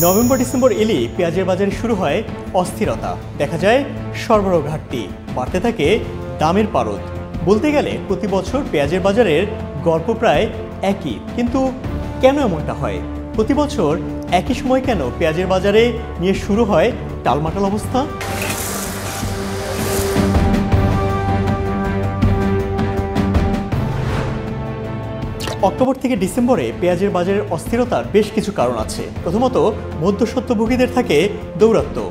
November December এলেই পেঁয়াজের বাজারে শুরু হয় অস্থিরতা। দেখা যায় সরবরাহ ঘাটতি, বাড়তে থাকে দামের পারদ। বলতে গেলে প্রতি বছর পেঁয়াজের বাজারের গল্প প্রায় একই, কিন্তু কেন এমনটা হয়? প্রতি বছর একই সময় কেন পেঁয়াজের বাজারে নিয়ে শুরু হয় টালমাটাল অবস্থা? অক্টোবর থেকে ডিসেম্বরে পেঁয়াজের বাজারের অস্থিরতার বেশ কিছু কারণ আছে। প্রথমত, মধ্যস্বত্বভোগীদের থাকে দৌরাত্ম্য।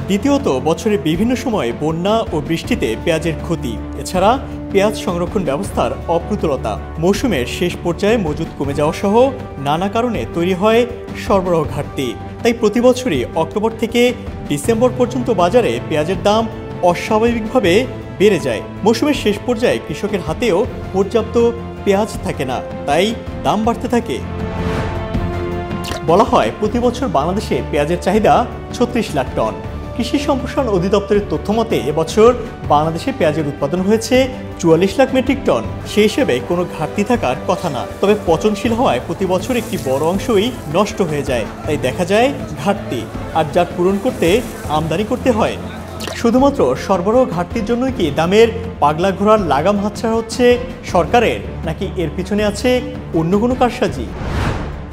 দ্বিতীয়ত, বছরের বিভিন্ন সময়ে বন্যা ও বৃষ্টিতে পেঁয়াজের ক্ষতি। এছাড়া পেঁয়াজ সংরক্ষণ ব্যবস্থার অপ্রতুলতা, মৌসুমের শেষ পর্যায়ে মজুদ কমে যাওয়া সহ নানা কারণে তৈরি হয় সরবরাহ ঘাটতি। তাই প্রতি বছরই অক্টোবর থেকে ডিসেম্বর পর্যন্ত বাজারে পেঁয়াজের দাম অস্বাভাবিকভাবে বেড়ে যায়। মৌসুমের শেষ পর্যায়ে কৃষকের হাতেও পর্যাপ্ত পেঁয়াজ থাকে না, তাই দাম বাড়তে থাকে। বলা হয় প্রতি বছর বাংলাদেশে পেঁয়াজের চাহিদা ৩৬ লাখ টন। কৃষি সম্প্রসারণ অধিদপ্তরের তথ্য মতে এবছর বাংলাদেশে পেঁয়াজের উৎপাদন হয়েছে ৪৪ লাখ মেট্রিক টন। সেই হিসেবে কোনো ঘাটতি থাকার কথা না, তবে পচনশীল হওয়ায় প্রতি বছর একটি বড় অংশই নষ্ট হয়ে যায়। তাই দেখা যায় ঘাটতি, আর যা পূরণ করতে আমদানি করতে হয়। শুধুমাত্র সরবরাহ ঘাটতির জন্যই কি দামের পাগলা ঘোরার লাগাম হাতছাড়া হচ্ছে সরকারের, নাকি এর পিছনে আছে অন্য কোনো কারসাজি?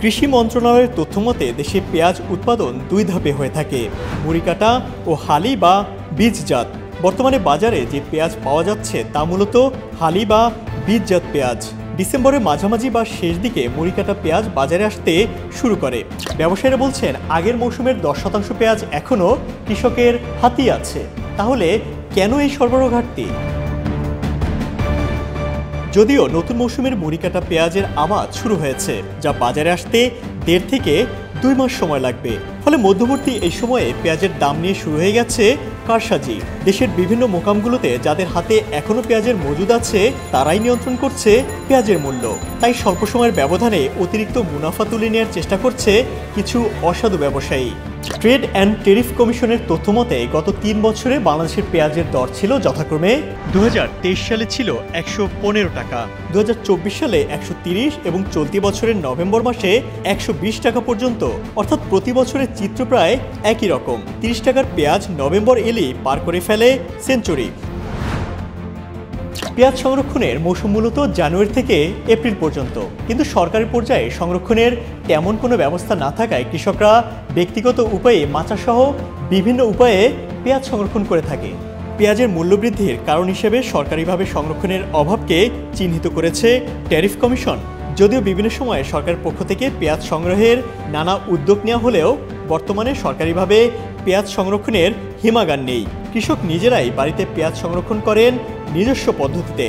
কৃষি মন্ত্রণালয়ের তথ্য মতে দেশে পেঁয়াজ উৎপাদন দুই ধাপে হয়ে থাকে, মুড়িকাটা ও হালি বা বীজজাত। বর্তমানে বাজারে যে পেঁয়াজ পাওয়া যাচ্ছে তা মূলত হালি বা বীজজাত পেঁয়াজ। ডিসেম্বরের মাঝামাঝি বা শেষ দিকে মুড়িকাটা পেঁয়াজ বাজারে আসতে শুরু করে। ব্যবসায়ীরা বলছেন আগের মৌসুমের 10% পেঁয়াজ এখনও কৃষকের হাতেই আছে। তাহলে কেন এই সরবরাহ ঘাটতি? যদিও নতুন মৌসুমের মুড়িকাটা পেঁয়াজের আবাদ শুরু হয়েছে, যা বাজারে আসতে 1.5 থেকে 2 মাস সময় লাগবে। ফলে মধ্যবর্তী এই সময়ে পেঁয়াজের দাম নিয়ে শুরু হয়ে গেছে কারসাজি। দেশের বিভিন্ন মোকামগুলোতে যাদের হাতে এখনও পেঁয়াজের মজুদ আছে তারাই নিয়ন্ত্রণ করছে পেঁয়াজের মূল্য। তাই স্বল্প সময়ের ব্যবধানে অতিরিক্ত মুনাফা তুলে নেওয়ার চেষ্টা করছে কিছু অসাধু ব্যবসায়ী। ট্রেড অ্যান্ড টেরিফ কমিশনের তথ্য মতে গত 3 বছরে বাংলাদেশের পেঁয়াজের দর ছিল যথাক্রমে 2023 সালে ছিল 115 টাকা, 2024 সালে 130 এবং চলতি বছরের নভেম্বর মাসে 120 টাকা পর্যন্ত। অর্থাৎ প্রতি বছরের চিত্র প্রায় একই রকম। 30 টাকার পেঁয়াজ নভেম্বর এলেই পার করে ফেলে সেঞ্চুরি। পেঁয়াজ সংরক্ষণের মৌসুম মূলত জানুয়ারি থেকে এপ্রিল পর্যন্ত, কিন্তু সরকারি পর্যায়ে সংরক্ষণের তেমন কোনো ব্যবস্থা না থাকায় কৃষকরা ব্যক্তিগত উপায়ে মাচাসহ বিভিন্ন উপায়ে পেঁয়াজ সংরক্ষণ করে থাকে। পেঁয়াজের মূল্যবৃদ্ধির কারণ হিসেবে সরকারিভাবে সংরক্ষণের অভাবকে চিহ্নিত করেছে ট্যারিফ কমিশন। যদিও বিভিন্ন সময়ে সরকারের পক্ষ থেকে পেঁয়াজ সংগ্রহের নানা উদ্যোগ নেওয়া হলেও বর্তমানে সরকারিভাবে পেঁয়াজ সংরক্ষণের হিমাগার নেই। কৃষক নিজেরাই বাড়িতে পেঁয়াজ সংরক্ষণ করেন নিজস্ব পদ্ধতিতে।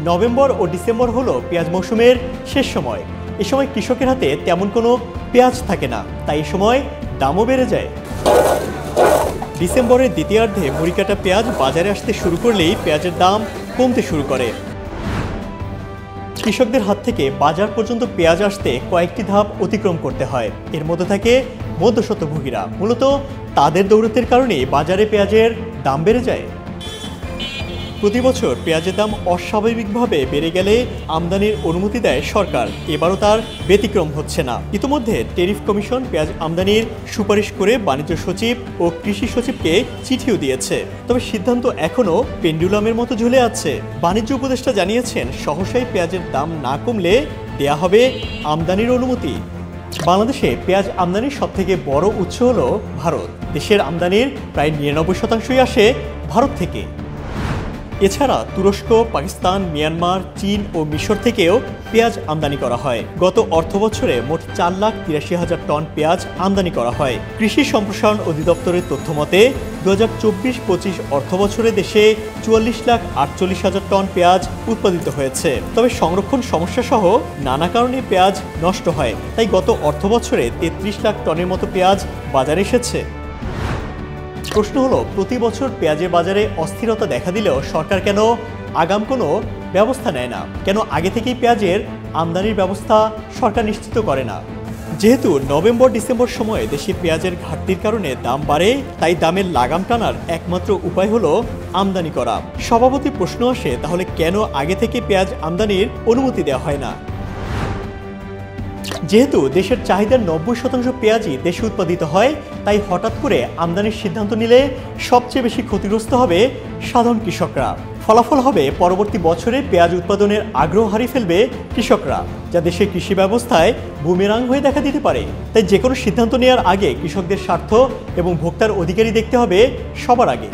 নভেম্বর ও ডিসেম্বর হলো পেঁয়াজ মৌসুমের শেষ সময়। এ সময় কৃষকের হাতে তেমন কোনো পেঁয়াজ থাকে না, তাই এ সময় দামও বেড়ে যায়। ডিসেম্বরের দ্বিতীয়ার্ধে মুড়িকাটা পেঁয়াজ বাজারে আসতে শুরু করলেই পেঁয়াজের দাম কমতে শুরু করে। কৃষকদের হাত থেকে বাজার পর্যন্ত পেঁয়াজ আসতে কয়েকটি ধাপ অতিক্রম করতে হয়। এর মধ্যে থাকে মধ্যস্বত্বভোগীরা। মূলত তাদের দৌরাত্ম্যের কারণে বাজারে পেঁয়াজের দাম বেড়ে যায়। প্রতি বছর পেঁয়াজের দাম অস্বাভাবিকভাবে বেড়ে গেলে আমদানির অনুমতি দেয় সরকার। এবারও তার ব্যতিক্রম হচ্ছে না। ইতিমধ্যে ট্যারিফ কমিশন পেঁয়াজ আমদানির সুপারিশ করে বাণিজ্য সচিব ও কৃষি সচিবকে চিঠিও দিয়েছে। তবে সিদ্ধান্ত এখনও পেন্ডুলামের মতো ঝুলে আছে। বাণিজ্য উপদেষ্টা জানিয়েছেন সহসাই পেঁয়াজের দাম না কমলে দেয়া হবে আমদানির অনুমতি। বাংলাদেশে পেঁয়াজ আমদানির সবথেকে বড় উৎস হল ভারত। দেশের আমদানির প্রায় 99% আসে ভারত থেকে। এছাড়া তুরস্ক, পাকিস্তান, মিয়ানমার, চীন ও মিশর থেকেও পেঁয়াজ আমদানি করা হয়। গত অর্থবছরে মোট 4,83,000 টন পেঁয়াজ আমদানি করা হয়। কৃষি সম্প্রসারণ অধিদপ্তরের তথ্য মতে 2024-25 অর্থবছরে দেশে 44,48,000 টন পেঁয়াজ উৎপাদিত হয়েছে। তবে সংরক্ষণ সমস্যা সহ নানা কারণে পেঁয়াজ নষ্ট হয়, তাই গত অর্থবছরে 33 লাখ টনের মতো পেঁয়াজ বাজারে এসেছে। প্রশ্ন হলো, প্রতি বছর পেঁয়াজের বাজারে অস্থিরতা দেখা দিলেও সরকার কেন আগাম কোনো ব্যবস্থা নেয় না? কেন আগে থেকেই পেঁয়াজের আমদানির ব্যবস্থা সরকার নিশ্চিত করে না? যেহেতু নভেম্বর ডিসেম্বর সময়ে দেশে পেঁয়াজের ঘাটতির কারণে দাম বাড়ে, তাই দামের লাগাম টানার একমাত্র উপায় হলো আমদানি করা। স্বভাবতই প্রশ্ন আসে, তাহলে কেন আগে থেকে পেঁয়াজ আমদানির অনুমতি দেওয়া হয় না? যেহেতু দেশের চাহিদার 90% পেঁয়াজই দেশে উৎপাদিত হয়, তাই হঠাৎ করে আমদানির সিদ্ধান্ত নিলে সবচেয়ে বেশি ক্ষতিগ্রস্ত হবে সাধারণ কৃষকরা। ফলাফল হবে পরবর্তী বছরে পেঁয়াজ উৎপাদনের আগ্রহ হারিয়ে ফেলবে কৃষকরা, যা দেশের কৃষি ব্যবস্থায় বুমেরাং হয়ে দেখা দিতে পারে। তাই যে কোনো সিদ্ধান্ত নেওয়ার আগে কৃষকদের স্বার্থ এবং ভোক্তার অধিকারই দেখতে হবে সবার আগে।